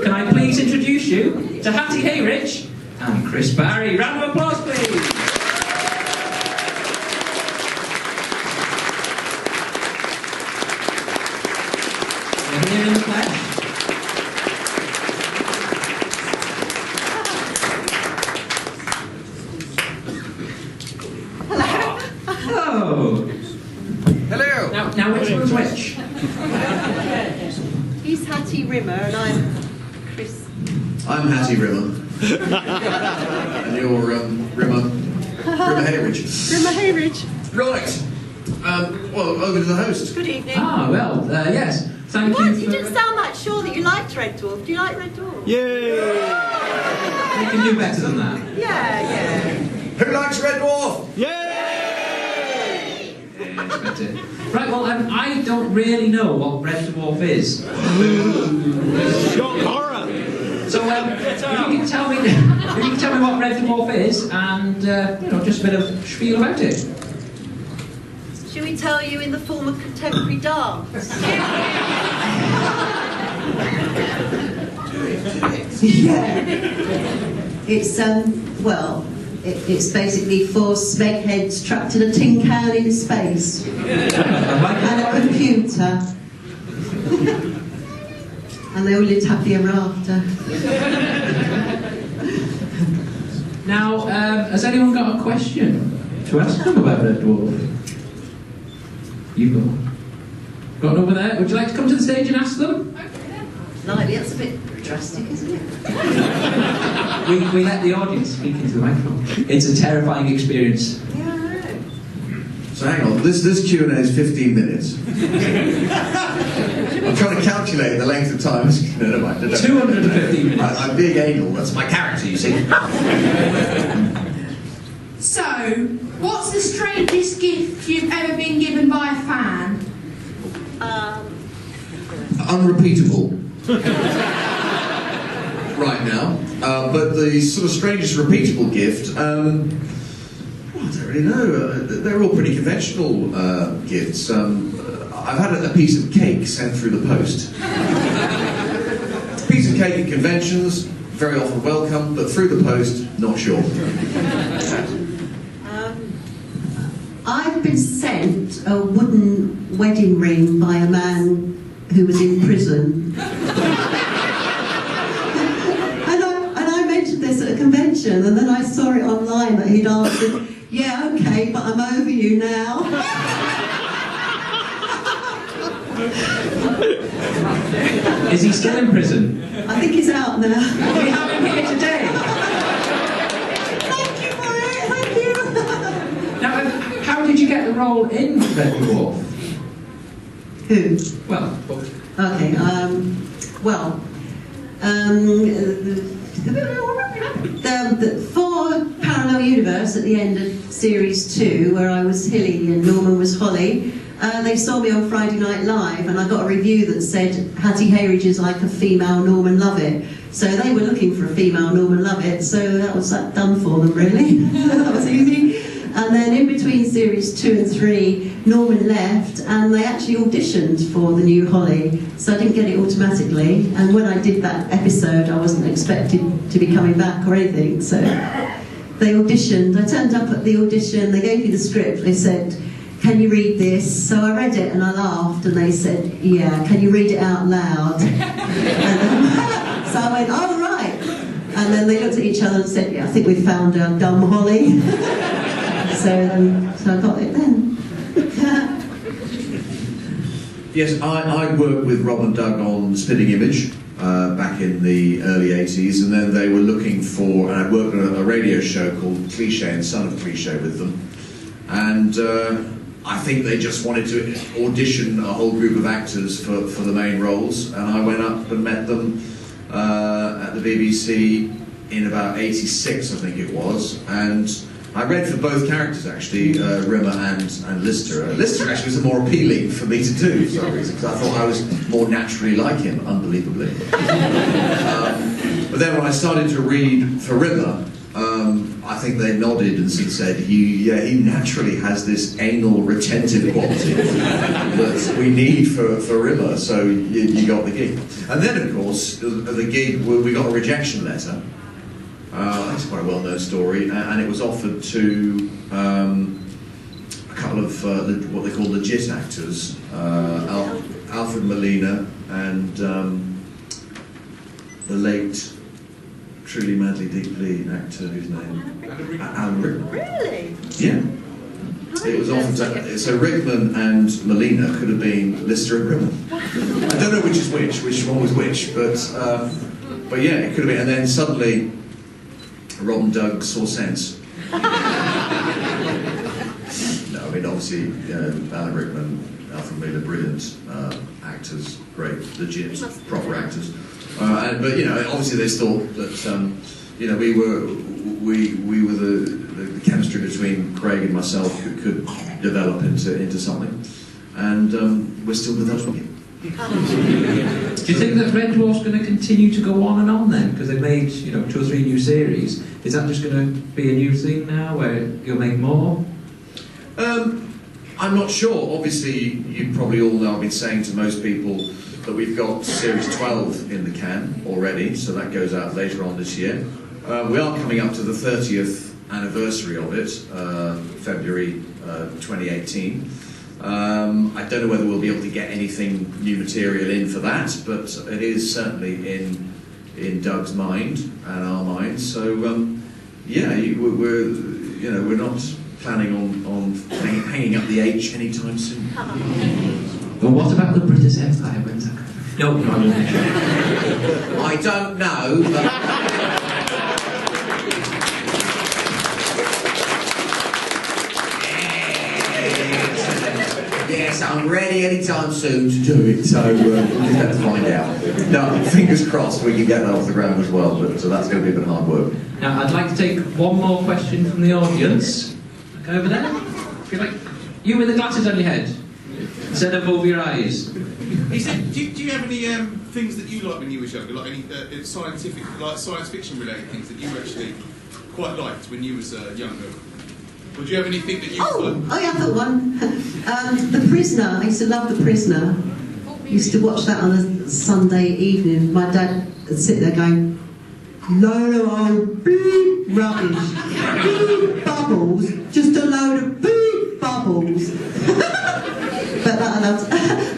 can I please introduce you to Hattie, Hayridge and Chris Barrie. Round of applause, please. They're here in the flesh. Hello. Hello. Now which one's which? He's Hattie Rimmer and I'm Chris. I'm Hattie Rimmer. And you're Rimmer Hayridge. Rimmer Hayridge. Right. Well, over to the host. Good evening. Ah, well, yes. Thank you. You didn't sound that sure that you liked Red Dwarf. Do you like Red Dwarf? You can do better than that. Yeah. Who likes Red Dwarf? Right, well, I don't really know what Red Dwarf is. Shock horror! So, if you can tell me what Red Dwarf is, and just a bit of spiel about it. Should we tell you in the form of contemporary dance? Yeah. It's it's basically 4 smegheads trapped in a tin can in space. And a computer. And they all lived happy ever after. Now, has anyone got a question to ask them about Red Dwarf? You've got one over there. Would you like to come to the stage and ask them? Lightly, that's a bit drastic, isn't it? We let the audience speak into the microphone. It's a terrifying experience. Yeah, I know. So hang on, this Q&A is 15 minutes. I'm trying to calculate the length of time. No, never mind. 250 minutes. I'm being anal, that's my character, you see. So, what's the strangest gift you've ever been given by a fan? Unrepeatable. Right now. But the sort of strangest repeatable gift, I don't really know. They're all pretty conventional gifts. I've had a piece of cake sent through the post. A piece of cake at conventions, very often welcome, but through the post, not sure. I've been sent a wooden wedding ring by a man who was in prison. and I mentioned this at a convention, and then I saw it online that he'd answered, "Yeah, okay, but I'm over you now." Is he still in prison? I think he's out now. We have him here today. Thank you for it, thank you. Now, how did you get the role in Red Dwarf? Who? Well, Okay, for Parallel Universe at the end of Series 2, where I was Hilly and Norman was Holly, they saw me on Friday Night Live and I got a review that said Hattie Hayridge is like a female Norman Lovett. So they were looking for a female Norman Lovett, so that was done for them really. That was easy. And then in between Series 2 and 3, Norman left and they actually auditioned for the new Holly, so I didn't get it automatically. And when I did that episode, I wasn't expected to be coming back or anything, so they auditioned. I turned up at the audition, they gave me the script, they said, "Can you read this?" So I read it and I laughed and they said, "Yeah, can you read it out loud?" So I went, "Oh, right." And then they looked at each other and said, "Yeah, I think we found our dumb Holly." So I got it then. Yes, I worked with Rob and Doug on Spitting Image back in the early 80s, and then they were looking for, and I worked on a radio show called Cliché and Son of Cliché with them, and I think they just wanted to audition a whole group of actors for the main roles, and I went up and met them at the BBC in about 86, I think it was, and I read for both characters actually, Rimmer and Lister. Lister actually was more appealing for me to do for some reason, because I thought I was more naturally like him, unbelievably. But then when I started to read for Rimmer, I think they nodded and said, he naturally has this anal retentive quality that we need for Rimmer, so you got the gig. And then, of course, the gig, we got a rejection letter. That's quite a well-known story, and it was offered to a couple of what they call legit actors, Alfred Molina and the late, truly madly deeply actor whose name? Alan Rickman. Really? Yeah. It was often so Rickman and Molina could have been Lister and Rickman. I don't know which is which one was which, but yeah, it could have been. And then suddenly, Rob and Doug saw sense. No, I mean obviously Alan Rickman, Alfred Molina, brilliant actors, great, legit, proper actors. But you know, obviously they thought that we were the chemistry between Craig and myself could develop into something, and we're still developing it. Do you think that Red Dwarf's going to continue to go on and on then? Because they've made 2 or 3 new series. Is that just going to be a new thing now, where you'll make more? I'm not sure. Obviously, you probably all know, I've been saying to most people that we've got Series 12 in the can already, so that goes out later on this year. We are coming up to the 30th anniversary of it, February 2018. I don't know whether we'll be able to get anything new material in for that, but it is certainly in Doug's mind and our minds. So we're not planning on hanging up the H anytime soon. Well, what about the British Empire? When's that coming? No. I don't know. Yes, I'm ready anytime soon to do it, so we'll just have to find out. No, fingers crossed we can get that off the ground as well, but so that's going to be a bit of hard work. Now, I'd like to take one more question from the audience. Go over there. Feel like you with the glasses on your head, instead of over your eyes. He said, do you have any things that you liked when you were younger, like any science fiction related things that you actually quite liked when you was younger? Or do you have anything that you... Oh yeah, I thought one. The Prisoner. I used to love The Prisoner. Used to watch that on a Sunday evening. My dad would sit there going, load of old beep rubbish, beep bubbles, just a load of beep bubbles. But that I loved.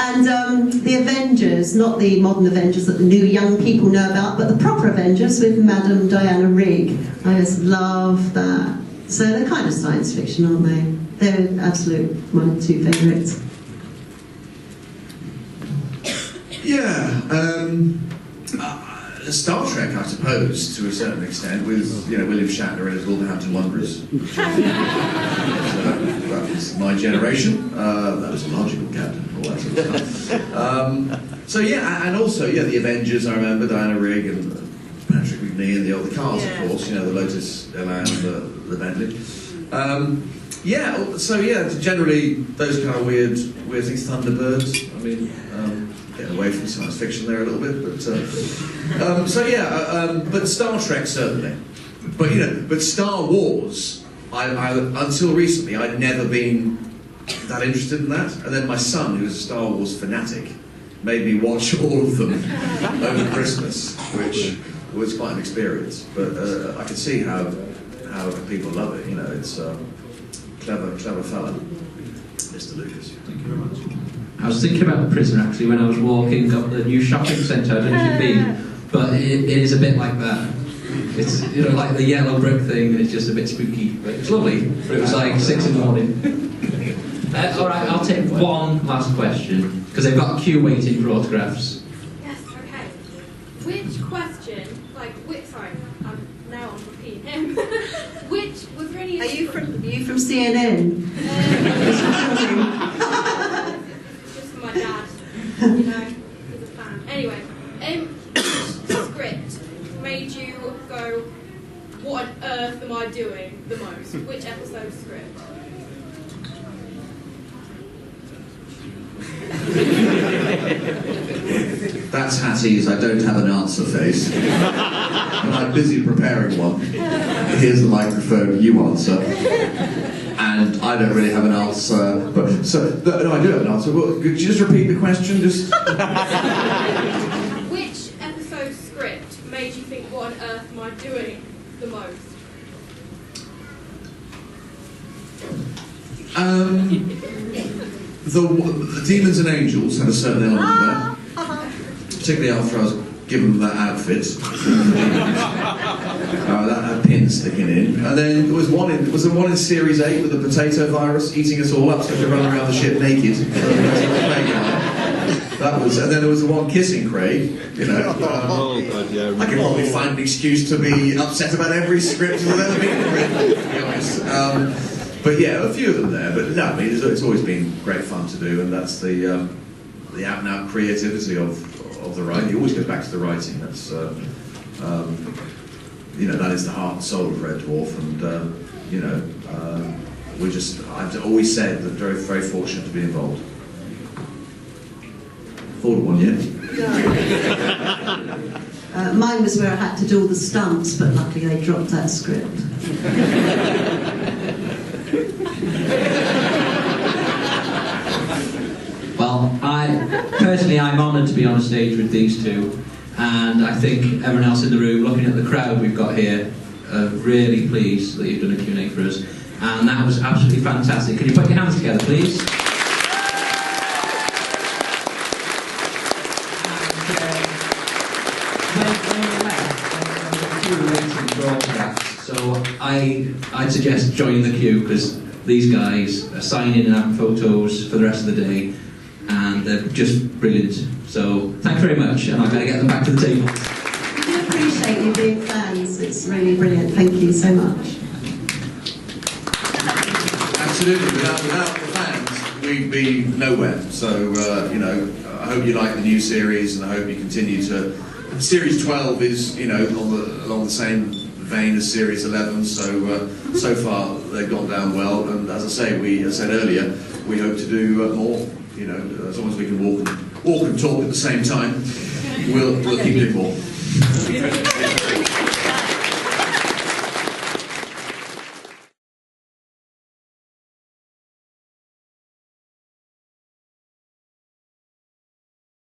And the Avengers, not the modern Avengers that the new young people know about, but the proper Avengers with Madame Diana Rigg. I just love that. So they're kind of science fiction, aren't they? They're absolute my 2 favourites. Yeah, Star Trek, I suppose, to a certain extent, with William Shatner and his Wolverhampton Wanderers. So that was my generation. That was a logical captain, all that sort of stuff. So yeah, and also the Avengers. I remember Diana Rigg and Patrick McNee and the cars, of course. The Lotus Elan, the Bentley. Generally those kind of weird things. Thunderbirds. I mean, getting away from science fiction there a little bit, but Star Trek certainly. But Star Wars, I until recently I'd never been that interested in that, and then my son, who's a Star Wars fanatic, made me watch all of them over Christmas, which was quite an experience. But I can see how people love it. It's clever fella, Mr. Lucas. Thank you very much. I was thinking about The Prisoner actually when I was walking up the new shopping centre. I don't know if you've been, but it is a bit like that. It's like the yellow brick thing, and it's just a bit spooky. But it's lovely. But it was like 6 in the morning. All right, I'll take one last question because they've got a queue waiting for autographs. Yes. Okay. Which question? Sorry, I'm now on repeat him. Was there any? Are you from CNN? Just for my dad. He's a fan. Anyway, script made you go, what on earth am I doing the most? Which episode script? That's Hattie's I don't have an answer face. But I'm busy preparing one. Here's the microphone, you answer. And I don't really have an answer. But no, I do have an answer. Well, could you just repeat the question? Just. Which episode script made you think, what on earth am I doing the most? The Demons and Angels had a certain element there, particularly after I was given that outfit. That had pins sticking in, and then there was one in Series 8 with the potato virus eating us all up, so we could run around the ship naked. That was, and then there was the one kissing Craig. You know, I could probably find an excuse to be upset about every script that's ever been written, to be honest. But yeah, a few of them there. But no, I mean, it's always been great fun to do, and that's the out-and-out creativity of the writing. It always goes back to the writing. That's you know, that is the heart and soul of Red Dwarf, and you know, I've always said that very, very fortunate to be involved. Thought of one yet? Mine was where I had to do all the stunts, but luckily they dropped that script. Well, I'm honoured to be on a stage with these two, and I think everyone else in the room, looking at the crowd we've got here, really pleased that you've done a Q&A for us, and that was absolutely fantastic. Can you put your hands together, please? So I'd suggest join the queue, because these guys are signing and having photos for the rest of the day, and they're just brilliant. So thanks very much, and I'm going to get them back to the table. We do appreciate you being fans. It's really brilliant. Thank you so much. Absolutely. Without the fans, we'd be nowhere. So you know, I hope you like the new series, and I hope you continue to. Series 12 is, you know, along the same vein as Series 11. So far they've gone down well, and as I said earlier, we hope to do more. You know, as long as we can walk and talk at the same time, we'll keep doing more.